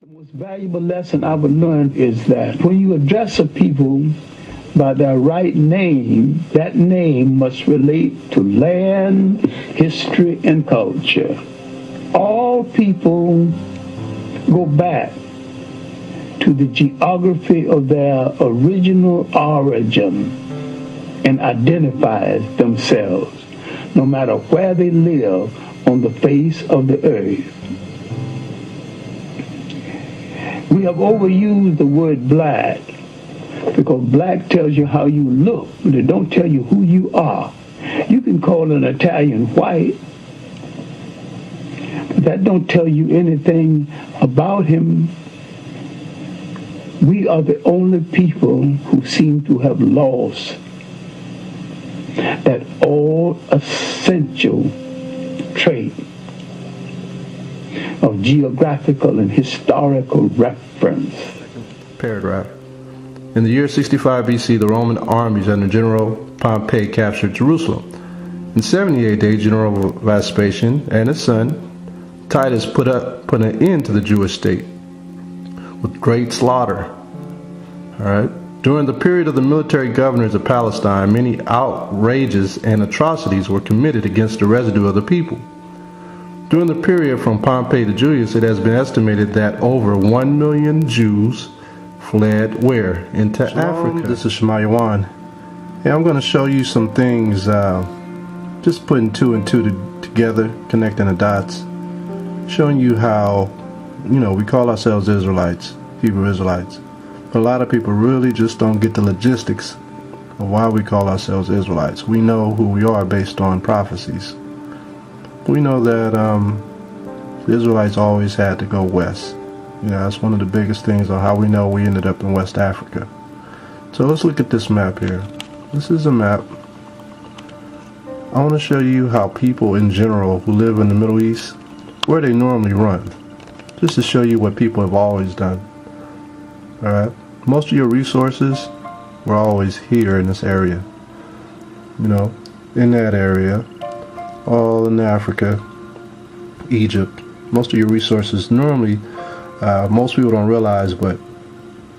The most valuable lesson I would learn is that when you address a people by their right name, that name must relate to land, history, and culture. All people go back to the geography of their original origin and identify themselves, no matter where they live on the face of the earth. We have overused the word black because black tells you how you look, but it don't tell you who you are. You can call an Italian white, but that don't tell you anything about him. We are the only people who seem to have lost that all essential trait of geographical and historical reference. Paragraph. In the year 65 BC, the Roman armies under General Pompey captured Jerusalem. In 70 AD, General Vespasian and his son Titus put an end to the Jewish state with great slaughter. All right. During the period of the military governors of Palestine, many outrages and atrocities were committed against the residue of the people. During the period from Pompey to Julius, it has been estimated that over 1 million Jews fled where? Into Africa. This is Shemayawan. Yeah, I'm going to show you some things, just putting two and two together, connecting the dots, showing you how, we call ourselves Israelites, Hebrew Israelites. But a lot of people really just don't get the logistics of why we call ourselves Israelites. We know who we are based on prophecies. We know that the Israelites always had to go west. That's one of the biggest things on how we know we ended up in West Africa. So let's look at this map here. This is a map. I want to show you how people in general who live in the Middle East, where they normally run. Just to show you what people have always done. Alright? Most of your resources were always here in this area. In that area. All in Africa, Egypt. Most of your resources normally, most people don't realize, but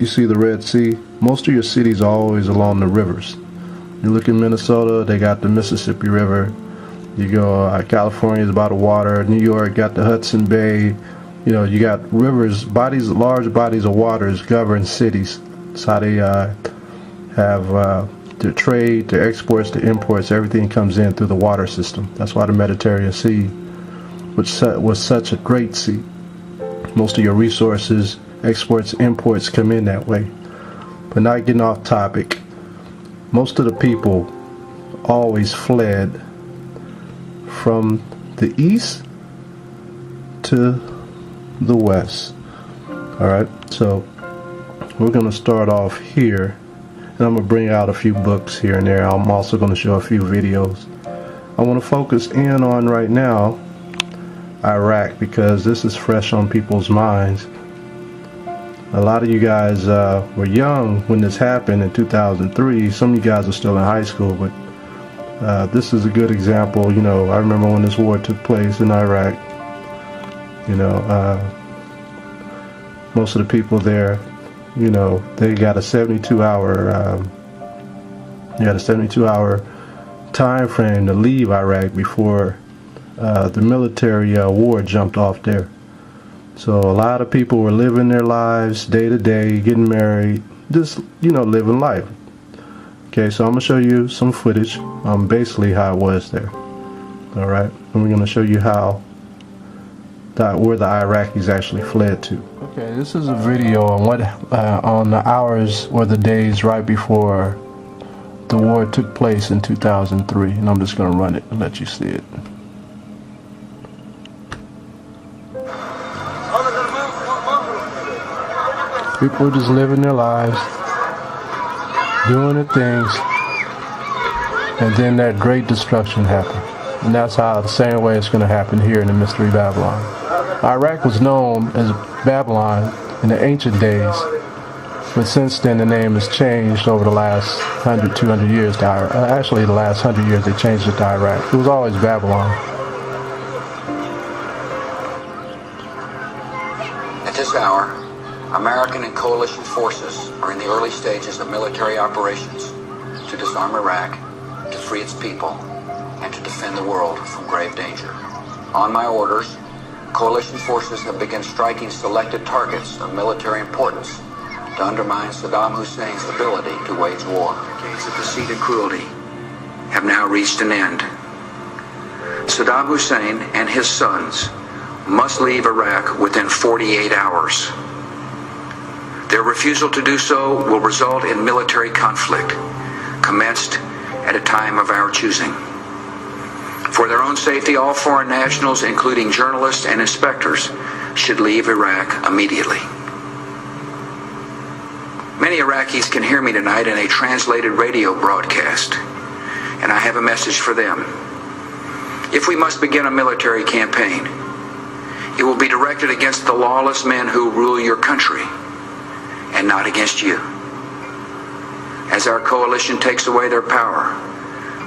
you see the Red Sea, most of your cities are always along the rivers. You look in Minnesota, they got the Mississippi River. You go, California is about the water. New York got the Hudson Bay. You got rivers, large bodies of waters govern cities. That's how they have their trade, their exports, their imports, everything comes in through the water system. That's why the Mediterranean Sea was such a great sea. Most of your resources, exports, imports come in that way. But not getting off topic, most of the people always fled from the east to the west. Alright, so we're going to start off here. And I'm going to bring out a few books here and there. I'm also going to show a few videos. I want to focus in on right now Iraq, because this is fresh on people's minds. A lot of you guys were young when this happened in 2003. Some of you guys are still in high school, but this is a good example. I remember when this war took place in Iraq. Most of the people there, they got a 72-hour time frame to leave Iraq before the military war jumped off there. So a lot of people were living their lives day to day, getting married, just living life. Okay, so I'm gonna show you some footage on basically how it was there. All right, and we're gonna show you where the Iraqis actually fled to. Okay, this is a video on on the hours or the days right before the war took place in 2003, and I'm just going to run it and let you see it. People are just living their lives, doing the things, and then that great destruction happened. And that's how the same way it's going to happen here in the Mystery Babylon. Iraq was known as Babylon in the ancient days, but since then the name has changed over the last 100, 200 years to actually the last 100 years they changed it to Iraq. It was always Babylon. It is this hour, American and coalition forces are in the early stages of military operations to disarm Iraq, to free its people, and to defend the world from grave danger. On my orders, coalition forces have begun striking selected targets of military importance to undermine Saddam Hussein's ability to wage war. Decades of deceit and cruelty have now reached an end. Saddam Hussein and his sons must leave Iraq within 48 hours. Their refusal to do so will result in military conflict, commenced at a time of our choosing. For their own safety, all foreign nationals, including journalists and inspectors, should leave Iraq immediately. Many Iraqis can hear me tonight in a translated radio broadcast, and I have a message for them. If we must begin a military campaign, it will be directed against the lawless men who rule your country, and not against you. As our coalition takes away their power,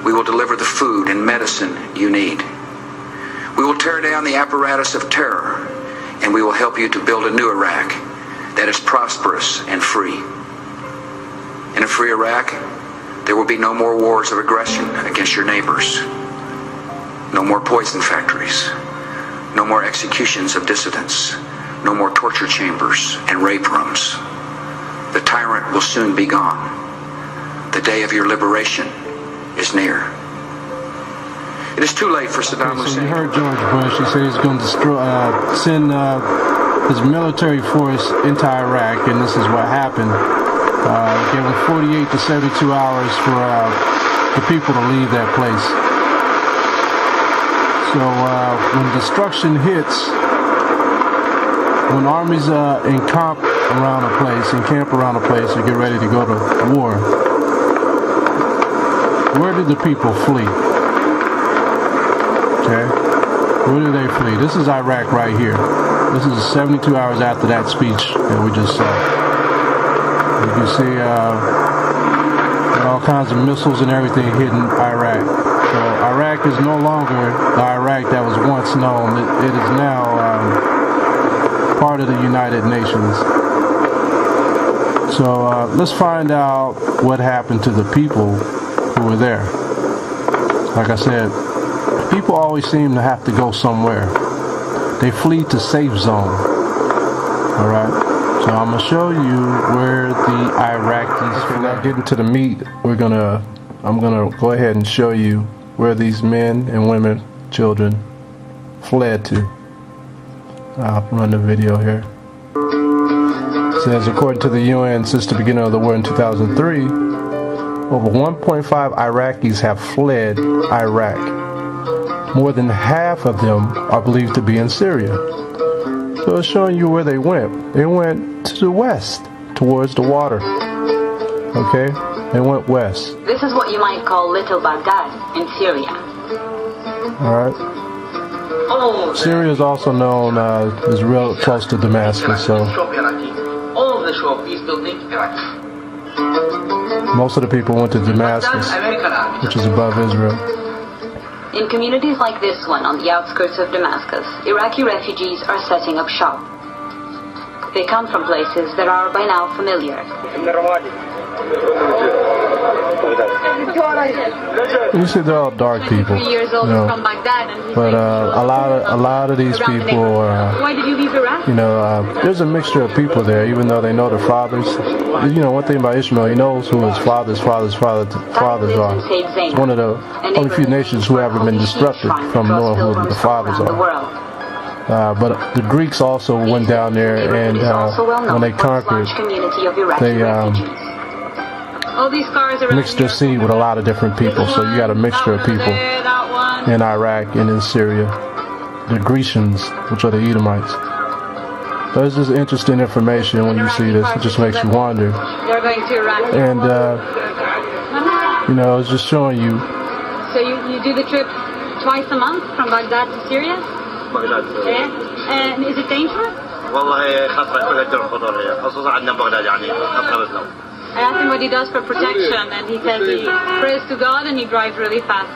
we will deliver the food and medicine you need. We will tear down the apparatus of terror, and we will help you to build a new Iraq that is prosperous and free. In a free Iraq, there will be no more wars of aggression against your neighbors, no more poison factories, no more executions of dissidents, no more torture chambers and rape rooms. The tyrant will soon be gone. The day of your liberation is near. It is too late for Saddam Hussein. So you heard George Bush. He said he's going to send his military force into Iraq, and this is what happened. Gave him 48 to 72 hours for the people to leave that place. So when destruction hits, when armies encamp around a place and get ready to go to war, where do the people flee? Okay? Where do they flee? This is Iraq right here. This is 72 hours after that speech that we just saw. You can see all kinds of missiles and everything hitting Iraq. So Iraq is no longer the Iraq that was once known. It is now part of the United Nations. So let's find out what happened to the people who were there. Like I said, people always seem to have to go somewhere. They flee to safe zone. All right. So I'm gonna show you where the Iraqis. Before I get into the meat, I'm gonna go ahead and show you where these men and women, children, fled to. I'll run the video here. It says, according to the UN, since the beginning of the war in 2003, over 1.5 Iraqis have fled Iraq. More than half of them are believed to be in Syria. So it's showing you where they went. They went to the west, towards the water. Okay? They went west. This is what you might call Little Baghdad in Syria. Alright. Syria is also known as real close to Damascus, so all of the shop is building Iraq. most of the people went to Damascus, which is above Israel. In communities like this one on the outskirts of Damascus, Iraqi refugees are setting up shop. They come from places that are by now familiar. You see, they're all dark people, Years old from Baghdad, and but a lot of these people are, why did you leave Iraq? there's a mixture of people there, even though they know their fathers. One thing about Ishmael, he knows who his fathers are. It's one of the only few nations who haven't been disrupted from knowing who the fathers are. But the Greeks also went down there, and when they conquered, they mixed their seed with a lot of different people. So you got a mixture of people in Iraq and in Syria. The Grecians, which are the Edomites. So it's just interesting information when you see this. It just makes you wonder. And, it's just showing you. So you do the trip twice a month from Baghdad to Syria? Yeah. And is it dangerous? I asked him what he does for protection, and he says he prays to God and he drives really fast.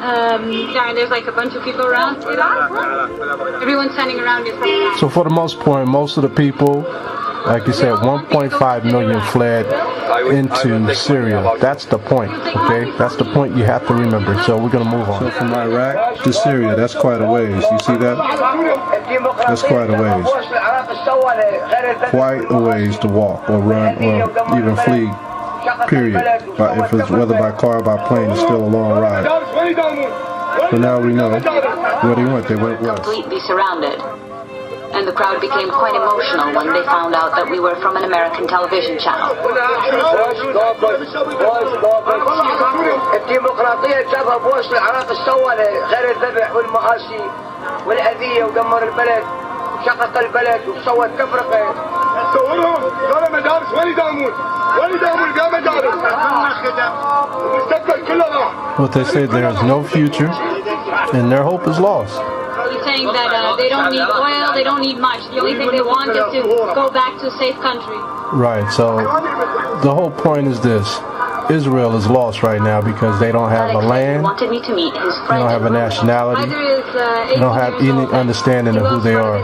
Yeah, there's like a bunch of people around. Everyone's standing around you. So for the most part, most of the people, like you said, 1.5 million fled into Syria. That's the point, okay? That's the point you have to remember. So we're going to move on. So from Iraq to Syria, that's quite a ways. You see that? That's quite a ways. Quite a ways to walk or run or even flee, period. But if it's whether by car or by plane, it's still a long ride. So now we know where they went. They went west. Completely surrounded. And the crowd became quite emotional when they found out that we were from an American television channel. But they say there is no future and their hope is lost. He's saying that they don't need oil, they don't need much. The only thing they want is to go back to a safe country. Right, so the whole point is this. Israel is lost right now because they don't have a land, wanted me to meet his they friend don't have a nationality, they don't have any understanding of who they are.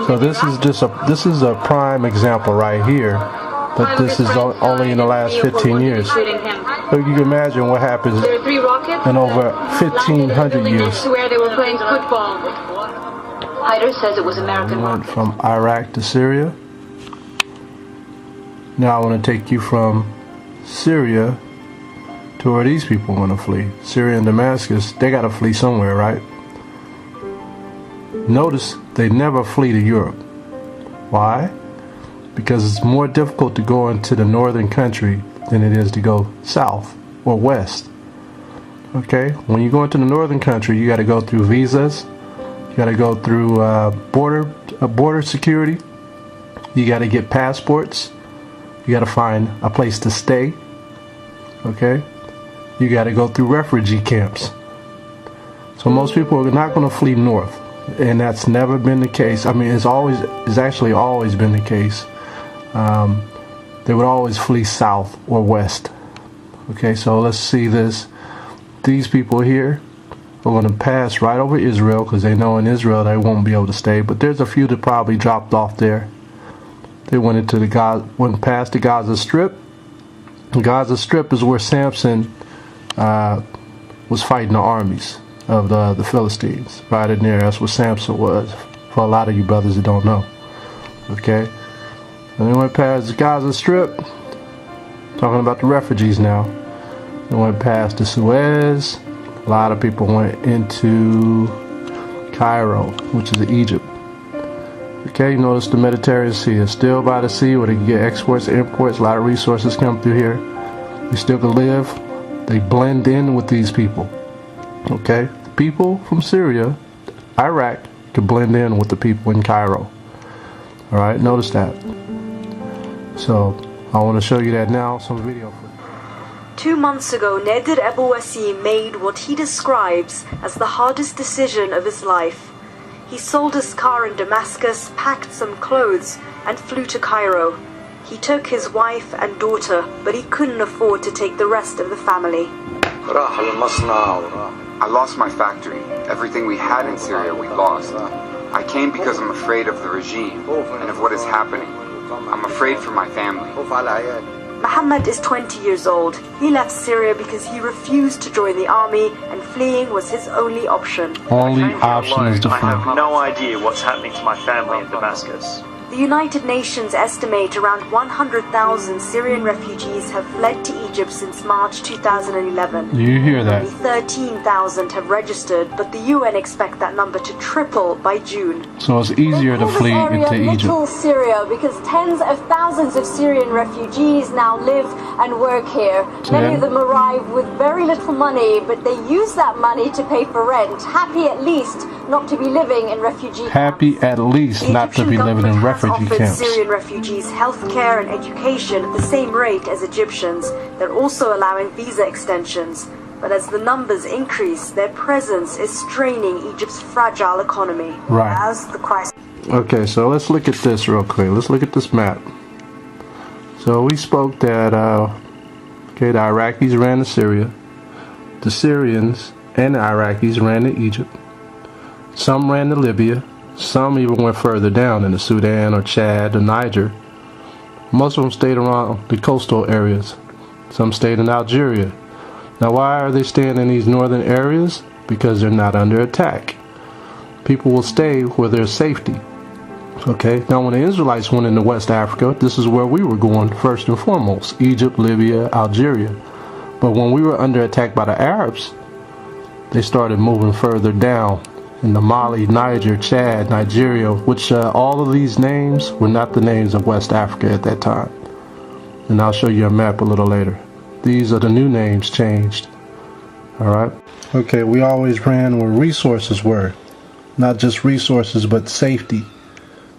So this is a prime example right here, but this is only in the last 15 years. So you can imagine what happens in over 1,500 years. Where they were playing football. Hyder says it was American. We went from Iraq to Syria. Now I want to take you from Syria to where these people want to flee. Syria and Damascus, they got to flee somewhere, right? Notice they never flee to Europe. Why? Because it's more difficult to go into the northern country than it is to go south or west. Okay, when you go into the northern country, you got to go through visas, you got to go through border security, you got to get passports, you got to find a place to stay. Okay, you got to go through refugee camps. So most people are not going to flee north, and that's never been the case. I mean, it's actually always been the case. They would always flee south or west. Okay, so let's see this. These people here are going to pass right over Israel because they know in Israel they won't be able to stay. But there's a few that probably dropped off there. They went past the Gaza Strip. The Gaza Strip is where Samson was fighting the armies of the Philistines. Right in there, that's where Samson was. For a lot of you brothers that don't know. Okay, and they went past the Gaza Strip. Talking about the refugees now. They went past the Suez. A lot of people went into Cairo, which is Egypt. Okay, you notice the Mediterranean Sea is still by the sea where they can get exports, imports, a lot of resources come through here. You still can live. They blend in with these people. Okay, the people from Syria, Iraq, can blend in with the people in Cairo. Alright, notice that. So, I want to show you that now, some video footage. 2 months ago, Nadir Abu Wasim made what he describes as the hardest decision of his life. He sold his car in Damascus, packed some clothes, and flew to Cairo. He took his wife and daughter, but he couldn't afford to take the rest of the family. I lost my factory. Everything we had in Syria, we lost. I came because I'm afraid of the regime and of what is happening. I'm afraid for my family. Muhammad is 20 years old. He left Syria because he refused to join the army, and fleeing was his only option. Only option is to flee. I have no idea what's happening to my family in Damascus. The United Nations estimate around 100,000 Syrian refugees have fled to Egypt since March 2011. You hear that? Only 13,000 have registered, but the UN expect that number to triple by June. So it's easier to flee into Egypt. Little Syria, because tens of thousands of Syrian refugees now live and work here. Many of them arrive with very little money, but they use that money to pay for rent. Happy at least not to be living in refugee camps. Happy at least not to be living in refugee camps. Syrian refugees healthcare and education at the same rate as Egyptians. They're also allowing visa extensions. But as the numbers increase, their presence is straining Egypt's fragile economy. Right. As the crisis. Okay, so let's look at this real quick. Let's look at this map. So we spoke that the Iraqis ran to Syria. The Syrians and the Iraqis ran to Egypt. Some ran to Libya. Some even went further down into Sudan or Chad or Niger. Most of them stayed around the coastal areas. Some stayed in Algeria. Now, why are they staying in these northern areas? Because they're not under attack. People will stay where there's safety. Okay, now when the Israelites went into West Africa, this is where we were going first and foremost: Egypt, Libya, Algeria. But when we were under attack by the Arabs, they started moving further down into Mali, Niger, Chad, Nigeria, which all of these names were not the names of West Africa at that time. And I'll show you a map a little later. These are the new names changed. Alright? Okay, we always ran where resources were. Not just resources, but safety.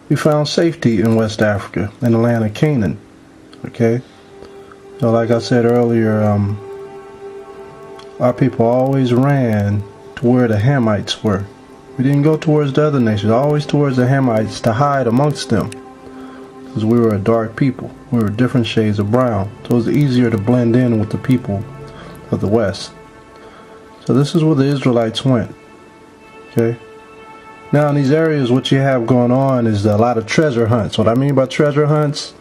We found safety in West Africa, in the land of Canaan. Okay? So like I said earlier, our people always ran to where the Hamites were. We didn't go towards the other nations, always towards the Hamites to hide amongst them. Because we were a dark people. We were different shades of brown. So it was easier to blend in with the people of the West. So this is where the Israelites went. Okay? Now in these areas, what you have going on is a lot of treasure hunts. What I mean by treasure hunts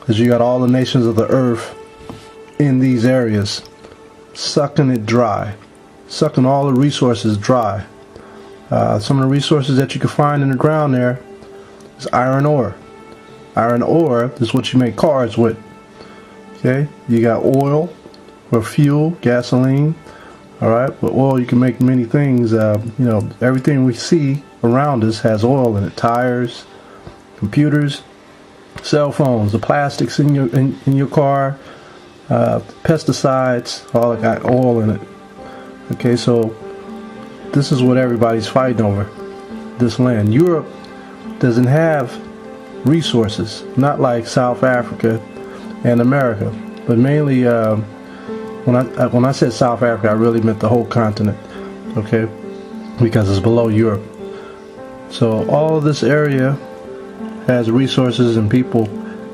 is you got all the nations of the earth in these areas, sucking it dry, sucking all the resources dry. Some of the resources that you can find in the ground there is iron ore. Iron ore is what you make cars with. Okay, you got oil for fuel, gasoline. All right, with oil you can make many things. You know, everything we see around us has oil in it. Tires, computers, cell phones, the plastics in your car, pesticides, all got oil in it. Okay, so this is what everybody's fighting over, this land. Europe doesn't have resources, not like South Africa and America, but mainly when I said South Africa, I really meant the whole continent. Okay, because it's below Europe. So all of this area has resources, and people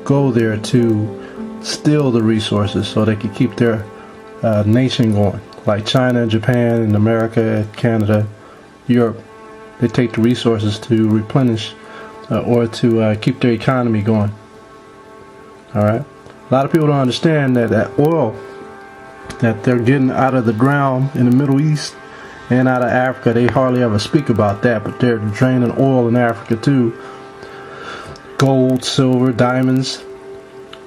go there to steal the resources so they can keep their nation going. Like China, Japan, and America, Canada, Europe, they take the resources to replenish or to keep their economy going. Alright? A lot of people don't understand that that oil that they're getting out of the ground in the Middle East and out of Africa, they hardly ever speak about that, but they're draining oil in Africa too. Gold, silver, diamonds.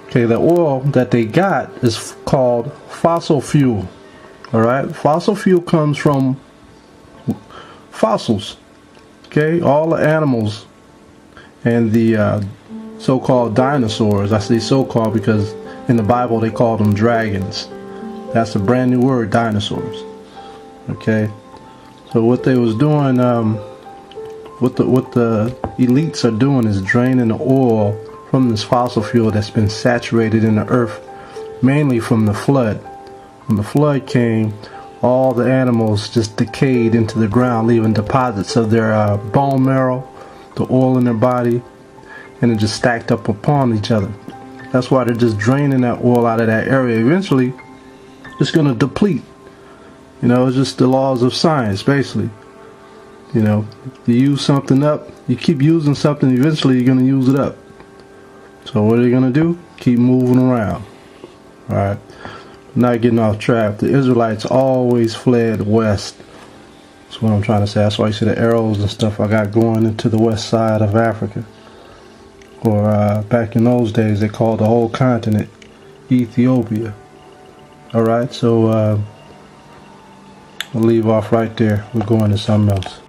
Okay, the oil that they got is called fossil fuel. Alright, fossil fuel comes from fossils. Okay, all the animals and the so-called dinosaurs. I say so-called because in the Bible they called them dragons. That's a brand new word, dinosaurs. Okay, so what they was doing, what the elites are doing is draining the oil from this fossil fuel that's been saturated in the earth, mainly from the flood. When the flood came, all the animals just decayed into the ground, leaving deposits of their bone marrow, the oil in their body, and it just stacked up upon each other. That's why they're just draining that oil out of that area. Eventually, it's going to deplete. You know, it's just the laws of science, basically. You know, you use something up, you keep using something, eventually you're going to use it up. So what are they going to do? Keep moving around. Alright. Not getting off track. The Israelites always fled west. That's what I'm trying to say. That's why you see the arrows and stuff I got going into the west side of Africa. Or back in those days they called the whole continent Ethiopia. Alright, so we'll leave off right there. We're going to something else.